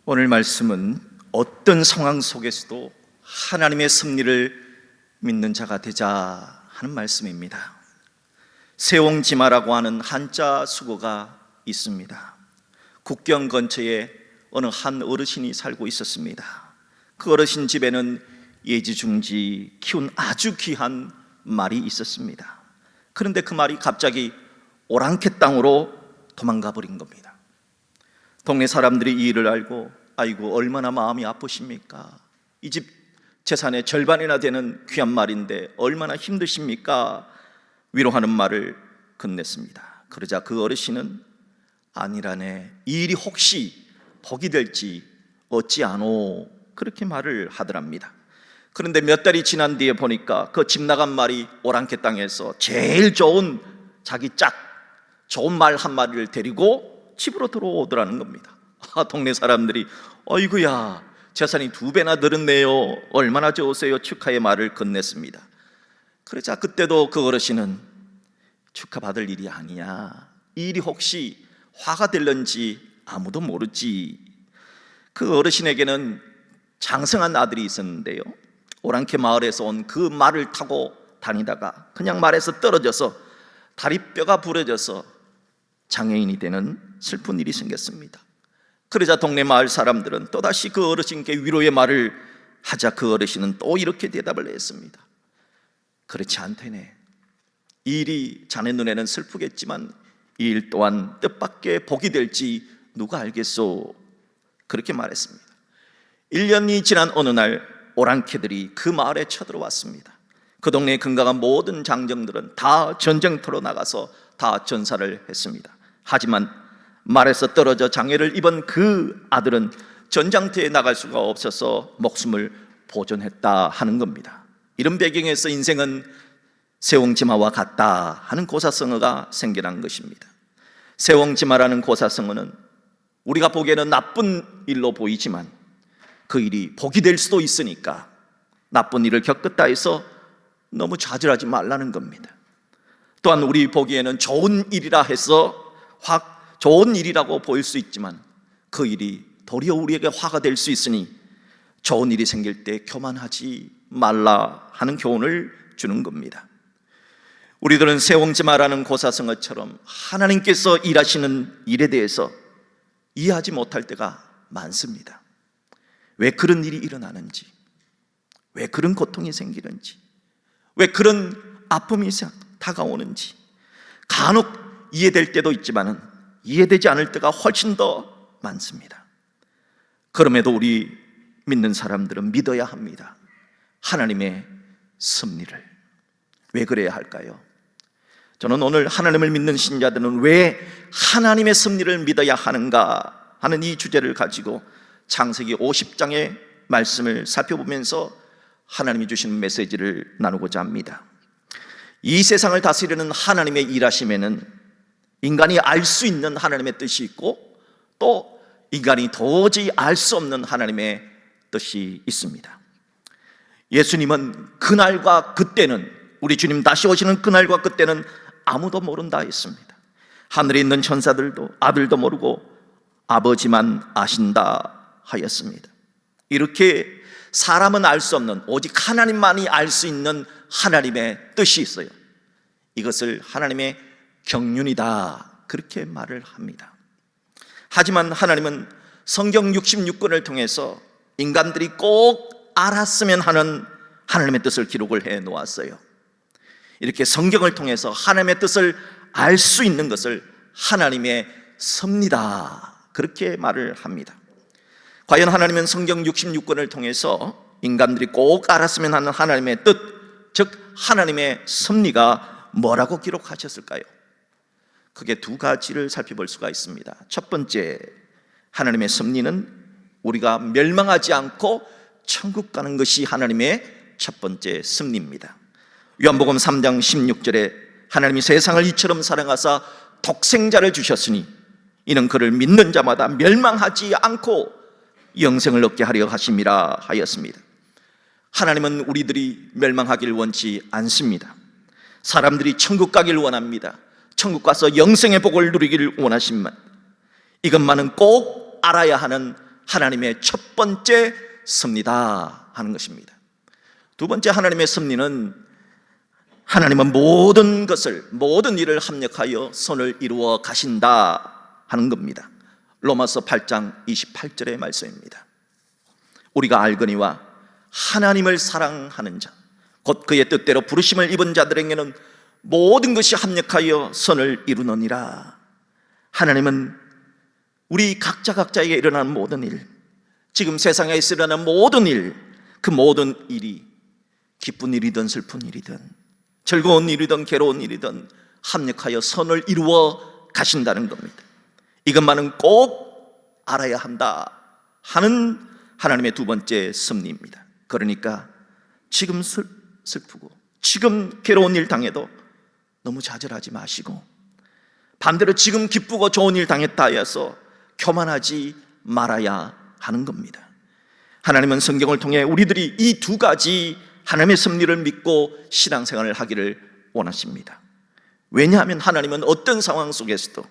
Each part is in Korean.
오늘 말씀은 어떤 상황 속에서도 하나님의 섭리를 믿는 자가 되자 하는 말씀입니다. 세옹지마라고 하는 한자 수거가 있습니다. 국경 근처에 어느 한 어르신이 살고 있었습니다. 그 어르신 집에는 예지중지 키운 아주 귀한 말이 있었습니다. 그런데 그 말이 갑자기 오랑캐 땅으로 도망가 버린 겁니다. 동네 사람들이 이 일을 알고 아이고 얼마나 마음이 아프십니까? 이 집 재산의 절반이나 되는 귀한 말인데 얼마나 힘드십니까? 위로하는 말을 건넸습니다. 그러자 그 어르신은 아니라네, 이 일이 혹시 복이 될지 어찌 아노, 그렇게 말을 하더랍니다. 그런데 몇 달이 지난 뒤에 보니까 그 집 나간 말이 오랑캐 땅에서 제일 좋은 자기 짝 좋은 말 한 마리를 데리고 집으로 들어오더라는 겁니다. 동네 사람들이 어이구야 재산이 2배나 늘었네요, 얼마나 좋으세요, 축하의 말을 건넸습니다. 그러자 그때도 그 어르신은 축하받을 일이 아니야, 이 일이 혹시 화가 될런지 아무도 모르지. 그 어르신에게는 장성한 아들이 있었는데요, 오랑캐 마을에서 온 그 말을 타고 다니다가 그냥 말에서 떨어져서 다리뼈가 부러져서 장애인이 되는 슬픈 일이 생겼습니다. 그러자 동네 마을 사람들은 또다시 그 어르신께 위로의 말을 하자 그 어르신은 또 이렇게 대답을 했습니다. 그렇지 않다네, 이 일이 자네 눈에는 슬프겠지만 이 일 또한 뜻밖의 복이 될지 누가 알겠소, 그렇게 말했습니다. 1년이 지난 어느 날 오랑캐들이 그 마을에 쳐들어왔습니다. 그 동네에 건강한 모든 장정들은 다 전쟁터로 나가서 다 전사를 했습니다. 하지만 말에서 떨어져 장애를 입은 그 아들은 전장터에 나갈 수가 없어서 목숨을 보존했다 하는 겁니다. 이런 배경에서 인생은 세옹지마와 같다 하는 고사성어가 생겨난 것입니다. 세옹지마라는 고사성어는 우리가 보기에는 나쁜 일로 보이지만 그 일이 복이 될 수도 있으니까 나쁜 일을 겪었다 해서 너무 좌절하지 말라는 겁니다. 또한 우리 보기에는 좋은 일이라 해서 좋은 일이라고 보일 수 있지만 그 일이 도리어 우리에게 화가 될 수 있으니 좋은 일이 생길 때 교만하지 말라 하는 교훈을 주는 겁니다. 우리들은 세옹지마라는 고사성어처럼 하나님께서 일하시는 일에 대해서 이해하지 못할 때가 많습니다. 왜 그런 일이 일어나는지, 왜 그런 고통이 생기는지, 왜 그런 아픔이 다가오는지 간혹 이해될 때도 있지만 이해되지 않을 때가 훨씬 더 많습니다. 그럼에도 우리 믿는 사람들은 믿어야 합니다. 하나님의 섭리를. 왜 그래야 할까요? 저는 오늘 하나님을 믿는 신자들은 왜 하나님의 섭리를 믿어야 하는가 하는 이 주제를 가지고 창세기 50장의 말씀을 살펴보면서 하나님이 주신 메시지를 나누고자 합니다. 이 세상을 다스리는 하나님의 일하심에는 인간이 알 수 있는 하나님의 뜻이 있고 또 인간이 도저히 알 수 없는 하나님의 뜻이 있습니다. 예수님은 그날과 그때는, 우리 주님 다시 오시는 그날과 그때는 아무도 모른다 했습니다. 하늘에 있는 천사들도 아들도 모르고 아버지만 아신다 하였습니다. 이렇게 사람은 알 수 없는 오직 하나님만이 알 수 있는 하나님의 뜻이 있어요. 이것을 하나님의 경륜이다 그렇게 말을 합니다. 하지만 하나님은 성경 66권을 통해서 인간들이 꼭 알았으면 하는 하나님의 뜻을 기록을 해 놓았어요. 이렇게 성경을 통해서 하나님의 뜻을 알 수 있는 것을 하나님의 섭리다 그렇게 말을 합니다. 과연 하나님은 성경 66권을 통해서 인간들이 꼭 알았으면 하는 하나님의 뜻, 즉 하나님의 섭리가 뭐라고 기록하셨을까요? 크게 2가지를 살펴볼 수가 있습니다. 첫 번째, 하나님의 섭리는 우리가 멸망하지 않고 천국 가는 것이 하나님의 첫 번째 섭리입니다. 요한복음 3장 16절에 하나님이 세상을 이처럼 사랑하사 독생자를 주셨으니 이는 그를 믿는 자마다 멸망하지 않고 영생을 얻게 하려 하심이라 하였습니다. 하나님은 우리들이 멸망하길 원치 않습니다. 사람들이 천국 가길 원합니다. 천국 가서 영생의 복을 누리기를 원하시면 이것만은 꼭 알아야 하는 하나님의 첫 번째 섭리다 하는 것입니다. 두 번째 하나님의 섭리는 하나님은 모든 일을 합력하여 선을 이루어 가신다 하는 겁니다. 로마서 8장 28절의 말씀입니다. 우리가 알거니와 하나님을 사랑하는 자 곧 그의 뜻대로 부르심을 입은 자들에게는 모든 것이 합력하여 선을 이루느니라. 하나님은 우리 각자에게 일어나는 모든 일, 지금 세상에서 일어나는 모든 일, 그 모든 일이 기쁜 일이든 슬픈 일이든 즐거운 일이든 괴로운 일이든 합력하여 선을 이루어 가신다는 겁니다. 이것만은 꼭 알아야 한다 하는 하나님의 두 번째 섭리입니다. 그러니까 지금 슬프고 지금 괴로운 일 당해도 너무 좌절하지 마시고, 반대로 지금 기쁘고 좋은 일 당했다 해서 교만하지 말아야 하는 겁니다. 하나님은 성경을 통해 우리들이 이 두 가지 하나님의 섭리를 믿고 신앙생활을 하기를 원하십니다. 왜냐하면 하나님은 어떤 상황 속에서도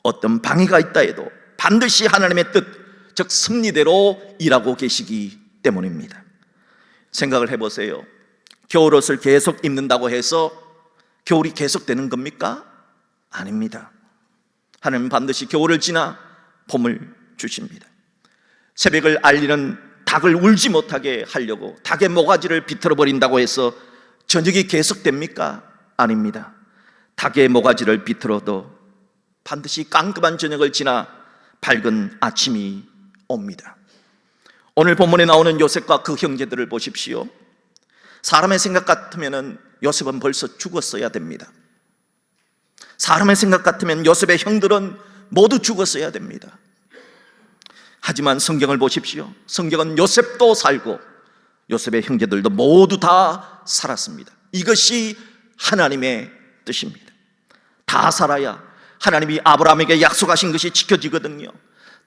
어떤 방해가 있다 해도 반드시 하나님의 뜻, 즉 섭리대로 일하고 계시기 때문입니다. 생각을 해보세요. 겨울옷을 계속 입는다고 해서 겨울이 계속되는 겁니까? 아닙니다. 하나님은 반드시 겨울을 지나 봄을 주십니다. 새벽을 알리는 닭을 울지 못하게 하려고 닭의 모가지를 비틀어 버린다고 해서 저녁이 계속됩니까? 아닙니다. 닭의 모가지를 비틀어도 반드시 깜깜한 저녁을 지나 밝은 아침이 옵니다. 오늘 본문에 나오는 요셉과 그 형제들을 보십시오. 사람의 생각 같으면 요셉은 벌써 죽었어야 됩니다. 사람의 생각 같으면 요셉의 형들은 모두 죽었어야 됩니다. 하지만 성경을 보십시오. 성경은 요셉도 살고 요셉의 형제들도 모두 다 살았습니다. 이것이 하나님의 뜻입니다. 다 살아야 하나님이 아브라함에게 약속하신 것이 지켜지거든요.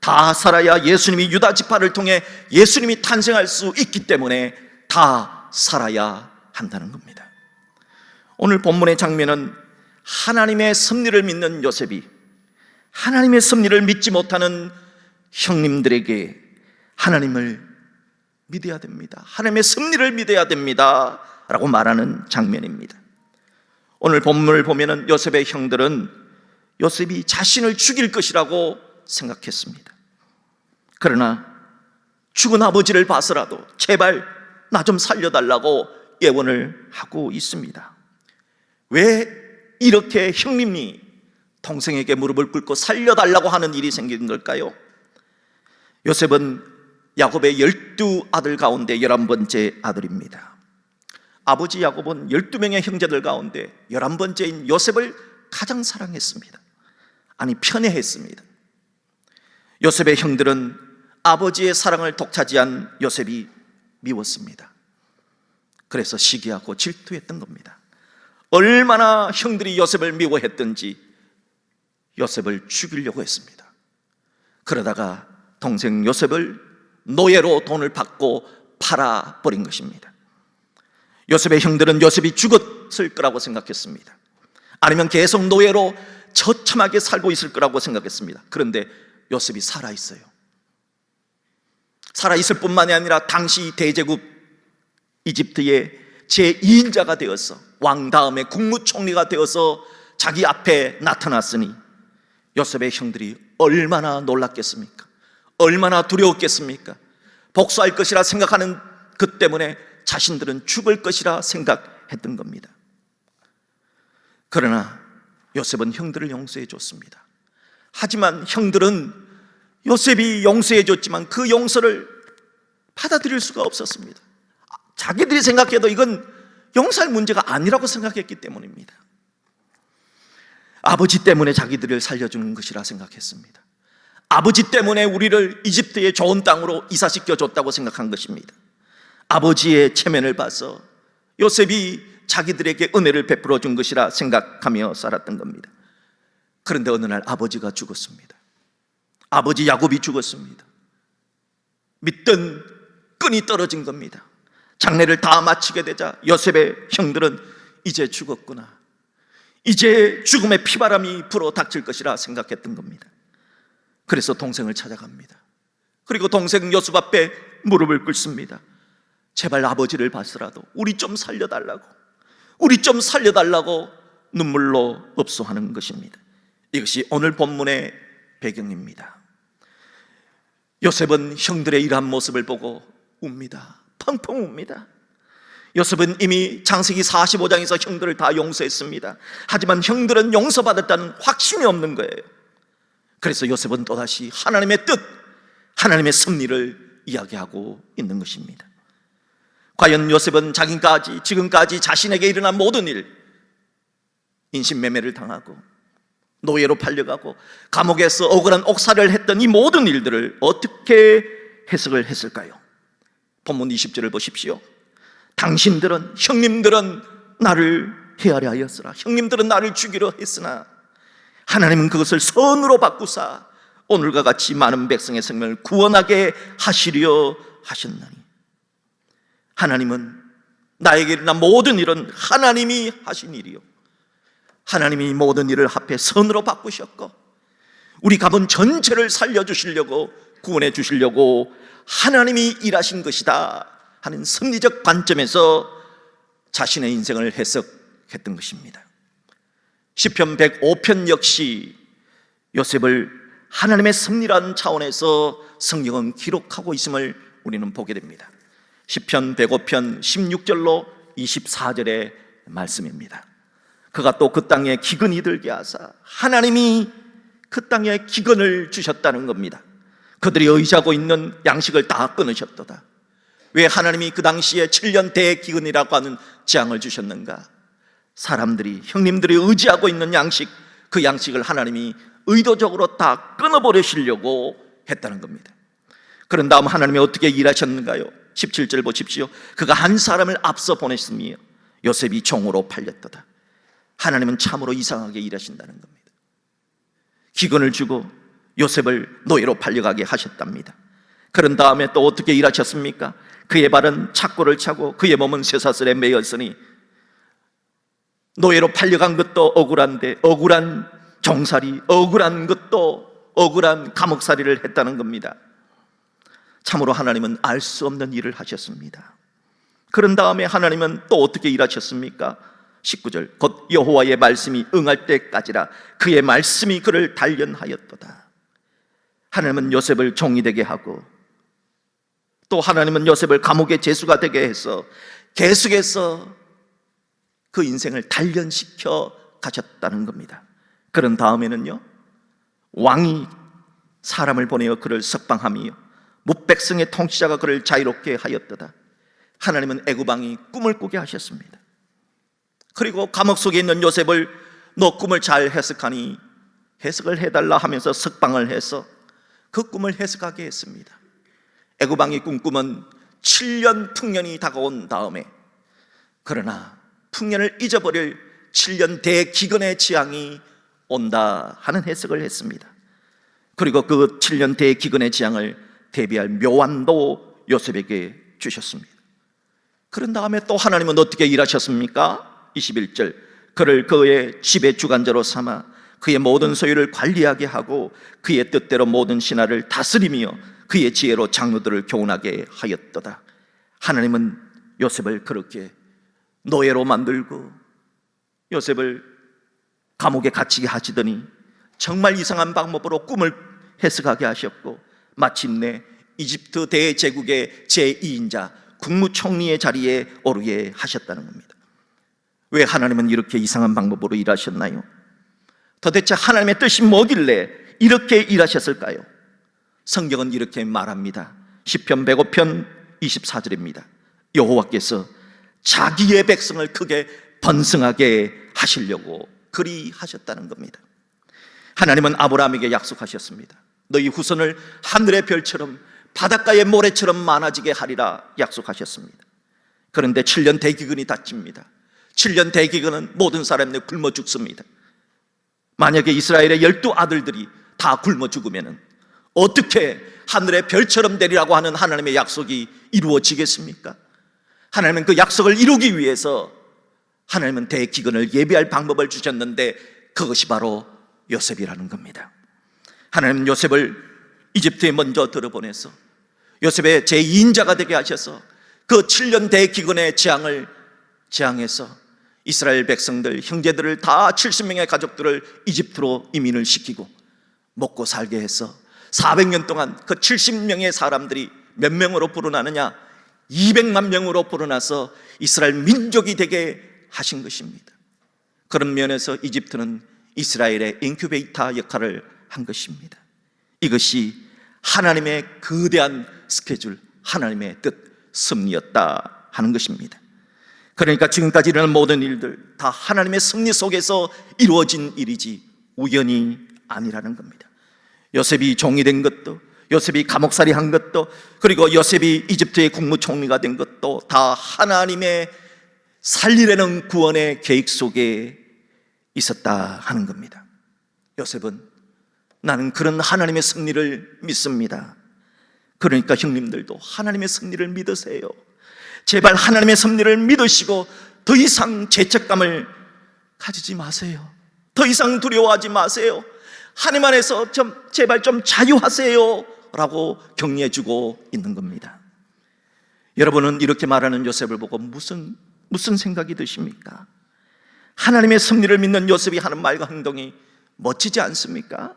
다 살아야 예수님이 유다 지파를 통해 예수님이 탄생할 수 있기 때문에 다 살아야 한다는 겁니다. 오늘 본문의 장면은 하나님의 섭리를 믿는 요셉이 하나님의 섭리를 믿지 못하는 형님들에게 하나님을 믿어야 됩니다, 하나님의 섭리를 믿어야 됩니다 라고 말하는 장면입니다. 오늘 본문을 보면은 요셉의 형들은 요셉이 자신을 죽일 것이라고 생각했습니다. 그러나 죽은 아버지를 봐서라도 제발 나 좀 살려달라고 예언을 하고 있습니다. 왜 이렇게 형님이 동생에게 무릎을 꿇고 살려달라고 하는 일이 생긴 걸까요? 요셉은 야곱의 12아들 가운데 11번째 아들입니다. 아버지 야곱은 12명의 형제들 가운데 11번째인 요셉을 가장 사랑했습니다. 아니, 편애했습니다. 요셉의 형들은 아버지의 사랑을 독차지한 요셉이 미웠습니다. 그래서 시기하고 질투했던 겁니다. 얼마나 형들이 요셉을 미워했던지 요셉을 죽이려고 했습니다. 그러다가 동생 요셉을 노예로 돈을 받고 팔아버린 것입니다. 요셉의 형들은 요셉이 죽었을 거라고 생각했습니다. 아니면 계속 노예로 처참하게 살고 있을 거라고 생각했습니다. 그런데 요셉이 살아있어요. 살아있을 뿐만이 아니라 당시 대제국 이집트의 제2인자가 되어서 왕 다음에 국무총리가 되어서 자기 앞에 나타났으니 요셉의 형들이 얼마나 놀랐겠습니까? 얼마나 두려웠겠습니까? 복수할 것이라 생각하는 그 때문에 자신들은 죽을 것이라 생각했던 겁니다. 그러나 요셉은 형들을 용서해 줬습니다. 하지만 형들은 요셉이 용서해 줬지만 그 용서를 받아들일 수가 없었습니다. 자기들이 생각해도 이건 용서할 문제가 아니라고 생각했기 때문입니다. 아버지 때문에 자기들을 살려주는 것이라 생각했습니다. 아버지 때문에 우리를 이집트의 좋은 땅으로 이사시켜 줬다고 생각한 것입니다. 아버지의 체면을 봐서 요셉이 자기들에게 은혜를 베풀어 준 것이라 생각하며 살았던 겁니다. 그런데 어느 날 아버지가 죽었습니다. 아버지 야곱이 죽었습니다. 믿던 끈이 떨어진 겁니다. 장례를 다 마치게 되자 요셉의 형들은 이제 죽었구나, 이제 죽음의 피바람이 불어 닥칠 것이라 생각했던 겁니다. 그래서 동생을 찾아갑니다. 그리고 동생 요셉 앞에 무릎을 꿇습니다. 제발 아버지를 봐서라도 우리 좀 살려달라고, 우리 좀 살려달라고 눈물로 업소하는 것입니다. 이것이 오늘 본문의 배경입니다. 요셉은 형들의 이러한 모습을 보고 웁니다. 펑펑 웁니다. 요셉은 이미 창세기 45장에서 형들을 다 용서했습니다. 하지만 형들은 용서받았다는 확신이 없는 거예요. 그래서 요셉은 또다시 하나님의 뜻, 하나님의 섭리를 이야기하고 있는 것입니다. 과연 요셉은 지금까지 자신에게 일어난 모든 일, 인신매매를 당하고 노예로 팔려가고 감옥에서 억울한 옥살이를 했던 이 모든 일들을 어떻게 해석을 했을까요? 본문 20절을 보십시오. 당신들은, 형님들은 나를 헤아려 하였으나, 형님들은 나를 죽이려 했으나 하나님은 그것을 선으로 바꾸사 오늘과 같이 많은 백성의 생명을 구원하게 하시려 하셨나니, 하나님은 나에게 일어난 모든 일은 하나님이 하신 일이요, 하나님이 모든 일을 합해 선으로 바꾸셨고 우리 가문 전체를 살려주시려고, 구원해 주시려고 하나님이 일하신 것이다 하는 섭리적 관점에서 자신의 인생을 해석했던 것입니다. 시편 105편 역시 요셉을 하나님의 섭리라는 차원에서 성경은 기록하고 있음을 우리는 보게 됩니다. 시편 105편 16절로 24절의 말씀입니다. 그가 또 그 땅에 기근이 들게 하사, 하나님이 그 땅에 기근을 주셨다는 겁니다. 그들이 의지하고 있는 양식을 다 끊으셨도다. 왜 하나님이 그 당시에 7년 대기근이라고 하는 재앙을 주셨는가? 사람들이, 형님들이 의지하고 있는 양식, 그 양식을 하나님이 의도적으로 다 끊어버리시려고 했다는 겁니다. 그런 다음 하나님이 어떻게 일하셨는가요? 17절 보십시오. 그가 한 사람을 앞서 보냈으며 요셉이 종으로 팔렸도다. 하나님은 참으로 이상하게 일하신다는 겁니다. 기근을 주고 요셉을 노예로 팔려가게 하셨답니다. 그런 다음에 또 어떻게 일하셨습니까? 그의 발은 착고를 차고 그의 몸은 쇠사슬에 매였으니, 노예로 팔려간 것도 억울한데 억울한 종살이, 억울한 것도 억울한 감옥살이를 했다는 겁니다. 참으로 하나님은 알 수 없는 일을 하셨습니다. 그런 다음에 하나님은 또 어떻게 일하셨습니까? 19절, 곧 여호와의 말씀이 응할 때까지라 그의 말씀이 그를 단련하였도다. 하나님은 요셉을 종이 되게 하고, 또 하나님은 요셉을 감옥의 죄수가 되게 해서 계속해서 그 인생을 단련시켜 가셨다는 겁니다. 그런 다음에는요, 왕이 사람을 보내어 그를 석방하며 무백성의 통치자가 그를 자유롭게 하였도다. 하나님은 애굽 왕이 꿈을 꾸게 하셨습니다. 그리고 감옥 속에 있는 요셉을 너 꿈을 잘 해석하니 해석을 해달라 하면서 석방을 해서 그 꿈을 해석하게 했습니다. 애굽 왕이 꿈꾸면 7년 풍년이 다가온 다음에, 그러나 풍년을 잊어버릴 7년 대기근의 재앙이 온다 하는 해석을 했습니다. 그리고 그 7년 대기근의 재앙을 대비할 묘안도 요셉에게 주셨습니다. 그런 다음에 또 하나님은 어떻게 일하셨습니까? 21절, 그를 그의 집의 주관자로 삼아 그의 모든 소유를 관리하게 하고 그의 뜻대로 모든 신하를 다스리며 그의 지혜로 장로들을 교훈하게 하였도다. 하나님은 요셉을 그렇게 노예로 만들고 요셉을 감옥에 갇히게 하시더니 정말 이상한 방법으로 꿈을 해석하게 하셨고, 마침내 이집트 대제국의 제2인자 국무총리의 자리에 오르게 하셨다는 겁니다. 왜 하나님은 이렇게 이상한 방법으로 일하셨나요? 도대체 하나님의 뜻이 뭐길래 이렇게 일하셨을까요? 성경은 이렇게 말합니다. 시편 105편 24절입니다. 여호와께서 자기의 백성을 크게 번성하게 하시려고 그리 하셨다는 겁니다. 하나님은 아브라함에게 약속하셨습니다. 너희 후손을 하늘의 별처럼 바닷가의 모래처럼 많아지게 하리라 약속하셨습니다. 그런데 7년 대기근이 닥칩니다. 7년 대기근은 모든 사람들이 굶어 죽습니다. 만약에 이스라엘의 12아들들이 다 굶어 죽으면 어떻게 하늘의 별처럼 되리라고 하는 하나님의 약속이 이루어지겠습니까? 하나님은 그 약속을 이루기 위해서 하나님은 대기근을 예비할 방법을 주셨는데 그것이 바로 요셉이라는 겁니다. 하나님은 요셉을 이집트에 먼저 들어보내서 요셉의 제2인자가 되게 하셔서 그 7년 대기근의 재앙을 재앙해서 이스라엘 백성들, 형제들을 다 70명의 가족들을 이집트로 이민을 시키고 먹고 살게 해서 400년 동안 그 70명의 사람들이 몇 명으로 불어나느냐? 200만 명으로 불어나서 이스라엘 민족이 되게 하신 것입니다. 그런 면에서 이집트는 이스라엘의 인큐베이터 역할을 한 것입니다. 이것이 하나님의 거대한 스케줄, 하나님의 뜻, 섭리였다 하는 것입니다. 그러니까 지금까지 일어난 모든 일들 다 하나님의 섭리 속에서 이루어진 일이지 우연이 아니라는 겁니다. 요셉이 종이 된 것도, 요셉이 감옥살이 한 것도, 그리고 요셉이 이집트의 국무총리가 된 것도 다 하나님의 살리려는 구원의 계획 속에 있었다 하는 겁니다. 요셉은 나는 그런 하나님의 섭리를 믿습니다. 그러니까 형님들도 하나님의 섭리를 믿으세요. 제발 하나님의 섭리를 믿으시고 더 이상 죄책감을 가지지 마세요. 더 이상 두려워하지 마세요. 하나님 안에서 제발 좀 자유하세요 라고 격려해주고 있는 겁니다. 여러분은 이렇게 말하는 요셉을 보고 무슨 생각이 드십니까? 하나님의 섭리를 믿는 요셉이 하는 말과 행동이 멋지지 않습니까?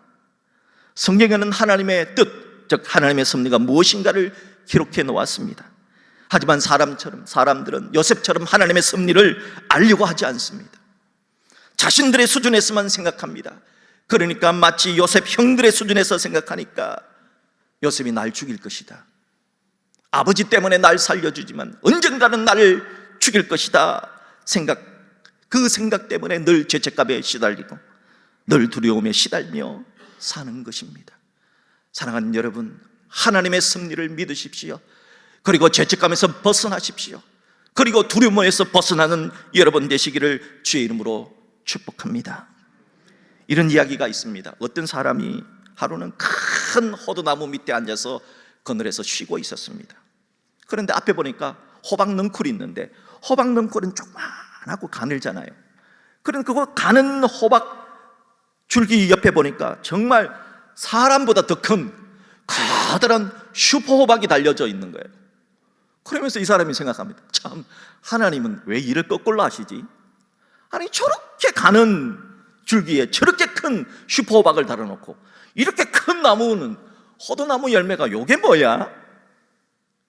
성경에는 하나님의 뜻, 즉 하나님의 섭리가 무엇인가를 기록해 놓았습니다. 하지만 사람들은 요셉처럼 하나님의 섭리를 알려고 하지 않습니다. 자신들의 수준에서만 생각합니다. 그러니까 마치 요셉 형들의 수준에서 생각하니까 요셉이 날 죽일 것이다, 아버지 때문에 날 살려주지만 언젠가는 나를 죽일 것이다 그 생각 때문에 늘 죄책감에 시달리고 늘 두려움에 시달며 사는 것입니다. 사랑하는 여러분, 하나님의 섭리를 믿으십시오. 그리고 죄책감에서 벗어나십시오. 그리고 두려움에서 벗어나는 여러분 되시기를 주의 이름으로 축복합니다. 이런 이야기가 있습니다. 어떤 사람이 하루는 큰 호두나무 밑에 앉아서 그늘에서 쉬고 있었습니다. 그런데 앞에 보니까 호박 넝쿨이 있는데 호박 넝쿨은 조그만하고 가늘잖아요. 그런데 그거 가는 호박 줄기 옆에 보니까 정말 사람보다 더 큰 커다란 슈퍼호박이 달려져 있는 거예요. 그러면서 이 사람이 생각합니다. 참, 하나님은 왜 일을 거꾸로 하시지? 아니, 저렇게 가는 줄기에 저렇게 큰 슈퍼호박을 달아놓고 이렇게 큰 나무는 호두나무 열매가 요게 뭐야?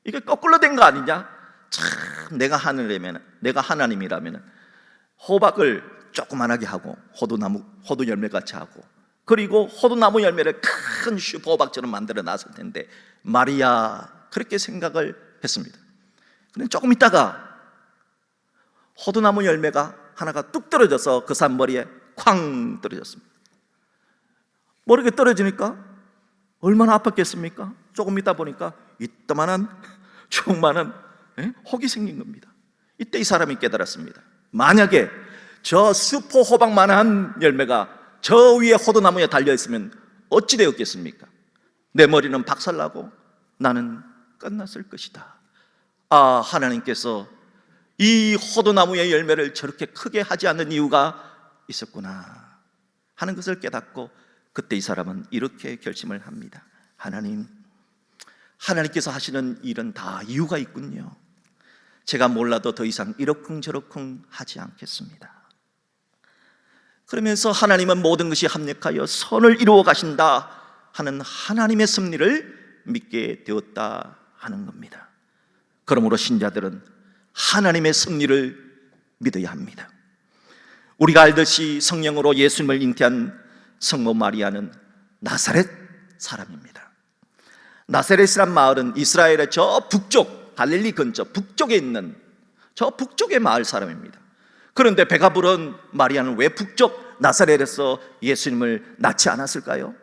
이게 거꾸로 된 거 아니냐? 참, 내가 하나님이라면 호박을 조그만하게 하고 호두 열매같이 하고 그리고 호두나무 열매를 큰 슈퍼호박처럼 만들어 놨을 텐데 말이야, 그렇게 생각을 했습니다. 그런데 조금 있다가 호두나무 열매가 하나가 뚝 떨어져서 그 사람 머리에 쾅 떨어졌습니다. 머리에 떨어지니까 얼마나 아팠겠습니까? 조금 있다 보니까 이따만한 조그만한 혹이 생긴 겁니다. 이때 이 사람이 깨달았습니다. 만약에 저 슈퍼 호박만한 열매가 저 위에 호두나무에 달려있으면 어찌 되었겠습니까? 내 머리는 박살나고 나는 끝났을 것이다. 아, 하나님께서 이 호두나무의 열매를 저렇게 크게 하지 않는 이유가 있었구나 하는 것을 깨닫고 그때 이 사람은 이렇게 결심을 합니다. 하나님께서 하시는 일은 다 이유가 있군요. 제가 몰라도 더 이상 이러쿵저러쿵 하지 않겠습니다. 그러면서 하나님은 모든 것이 합력하여 선을 이루어 가신다 하는 하나님의 섭리를 믿게 되었다 하는 겁니다. 그러므로 신자들은 하나님의 섭리를 믿어야 합니다. 우리가 알듯이 성령으로 예수님을 잉태한 성모 마리아는 나사렛 사람입니다. 나사렛이란 마을은 이스라엘의 저 북쪽, 갈릴리 근처 북쪽에 있는 저 북쪽의 마을 사람입니다. 그런데 배가 부른 마리아는 왜 북쪽 나사렛에서 예수님을 낳지 않았을까요?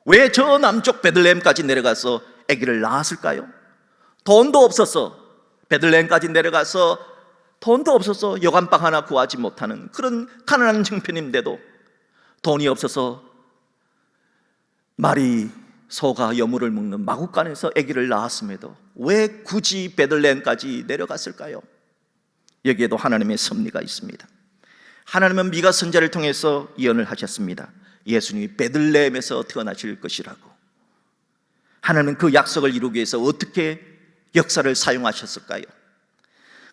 왜 저 남쪽 베들레헴까지 내려가서 아기를 낳았을까요? 돈도 없어서 베들레헴까지 내려가서 돈도 없어서 여관방 하나 구하지 못하는 그런 가난한 형편인데도 돈이 없어서 말이 소가 여물을 먹는 마구간에서 아기를 낳았음에도 왜 굳이 베들레헴까지 내려갔을까요? 여기에도 하나님의 섭리가 있습니다. 하나님은 미가 선지자를 통해서 예언을 하셨습니다. 예수님이 베들레헴에서 태어나실 것이라고. 하나님은 그 약속을 이루기 위해서 어떻게 역사를 사용하셨을까요?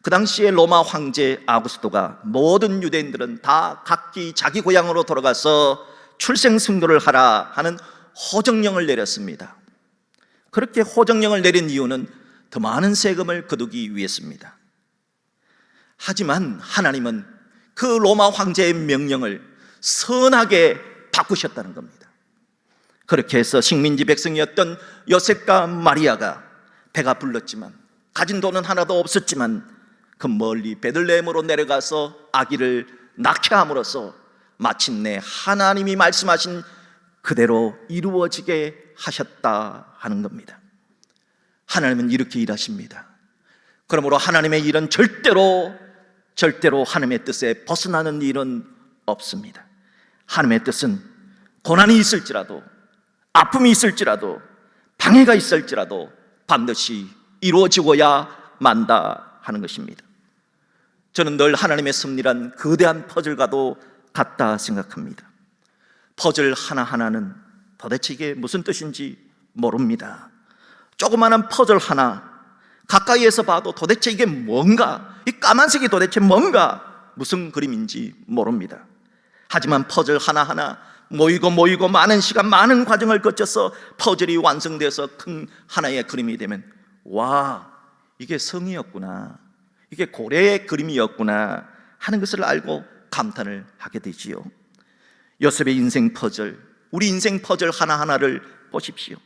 그 당시에 로마 황제 아우구스토가 모든 유대인들은 다 각기 자기 고향으로 돌아가서 출생 순교를 하라 하는 호정령을 내렸습니다. 그렇게 호정령을 내린 이유는 더 많은 세금을 거두기 위해서입니다. 하지만 하나님은 그 로마 황제의 명령을 선하게 바꾸셨다는 겁니다. 그렇게 해서 식민지 백성이었던 요셉과 마리아가 배가 불렀지만, 가진 돈은 하나도 없었지만 그 멀리 베들레헴으로 내려가서 아기를 낳게 함으로써 마침내 하나님이 말씀하신 그대로 이루어지게 하셨다 하는 겁니다. 하나님은 이렇게 일하십니다. 그러므로 하나님의 일은 절대로 하나님의 뜻에 벗어나는 일은 없습니다. 하나님의 뜻은 고난이 있을지라도, 아픔이 있을지라도, 방해가 있을지라도 반드시 이루어지고야 만다 하는 것입니다. 저는 늘 하나님의 섭리란 거대한 퍼즐과도 같다 생각합니다. 퍼즐 하나하나는 도대체 이게 무슨 뜻인지 모릅니다. 조그마한 퍼즐 하나, 가까이에서 봐도 도대체 이게 뭔가, 이 까만색이 도대체 뭔가, 무슨 그림인지 모릅니다. 하지만 퍼즐 하나하나 모이고 많은 시간, 많은 과정을 거쳐서 퍼즐이 완성돼서 큰 하나의 그림이 되면, 와, 이게 성이었구나, 이게 고래의 그림이었구나 하는 것을 알고 감탄을 하게 되지요. 요셉의 인생 퍼즐, 우리 인생 퍼즐 하나하나를 보십시오.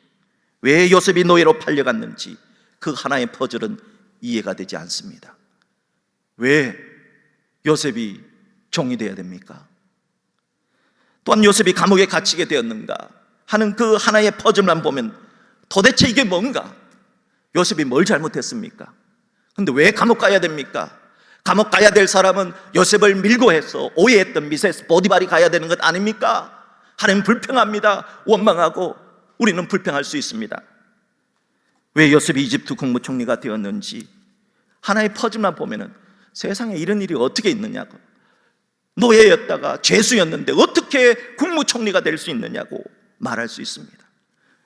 왜 요셉이 노예로 팔려갔는지 그 하나의 퍼즐은 이해가 되지 않습니다. 왜 요셉이 종이 되어야 됩니까? 또한 요셉이 감옥에 갇히게 되었는가 하는 그 하나의 퍼즐만 보면 도대체 이게 뭔가? 요셉이 뭘 잘못했습니까? 근데 왜 감옥 가야 됩니까? 감옥 가야 될 사람은 요셉을 밀고 해서 오해했던 미세스 보디발이 가야 되는 것 아닙니까? 하나님 불평합니다. 원망하고 우리는 불평할 수 있습니다. 왜 요셉이 이집트 국무총리가 되었는지 하나의 퍼즐만 보면은 세상에 이런 일이 어떻게 있느냐고, 노예였다가 죄수였는데 어떻게 국무총리가 될 수 있느냐고 말할 수 있습니다.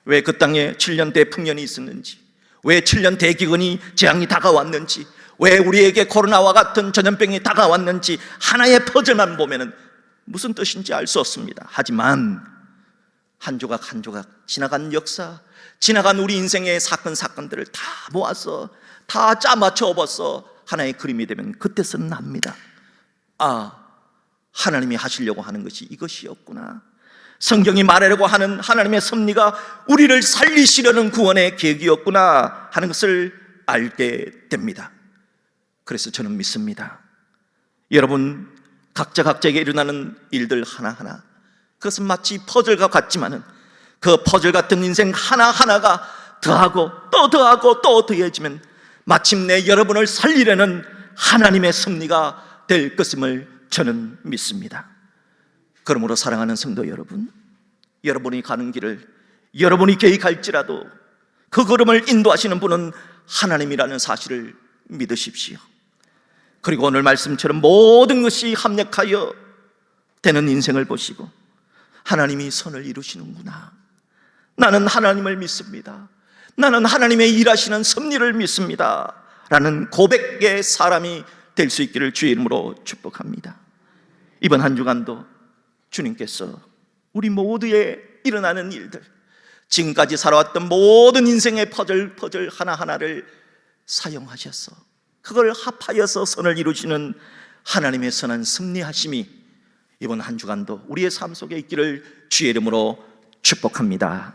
왜 그 땅에 7년 대풍년이 있었는지, 왜 7년 대기근이 재앙이 다가왔는지, 왜 우리에게 코로나와 같은 전염병이 다가왔는지 하나의 퍼즐만 보면은 무슨 뜻인지 알 수 없습니다. 하지만 한 조각 한 조각 지나간 역사, 지나간 우리 인생의 사건들을 다 모아서 다 짜맞춰 업어서 하나의 그림이 되면 그때서는 압니다. 아, 하나님이 하시려고 하는 것이 이것이었구나. 성경이 말하려고 하는 하나님의 섭리가 우리를 살리시려는 구원의 계획이었구나 하는 것을 알게 됩니다. 그래서 저는 믿습니다. 여러분, 각자에게 일어나는 일들 하나하나, 그것은 마치 퍼즐과 같지만은 그 퍼즐 같은 인생 하나하나가 더하고 또 더하고 또 더해지면 마침내 여러분을 살리려는 하나님의 섭리가 될 것임을 저는 믿습니다. 그러므로 사랑하는 성도 여러분, 여러분이 가는 길을 여러분이 계획할지라도 그 걸음을 인도하시는 분은 하나님이라는 사실을 믿으십시오. 그리고 오늘 말씀처럼 모든 것이 합력하여 되는 인생을 보시고 하나님이 선을 이루시는구나, 나는 하나님을 믿습니다, 나는 하나님의 일하시는 섭리를 믿습니다 라는 고백의 사람이 될 수 있기를 주의 이름으로 축복합니다. 이번 한 주간도 주님께서 우리 모두의 일어나는 일들, 지금까지 살아왔던 모든 인생의 퍼즐 하나하나를 사용하셔서 그걸 합하여서 선을 이루시는 하나님의 선한 섭리하심이 이번 한 주간도 우리의 삶 속에 있기를 주의 이름으로 축복합니다.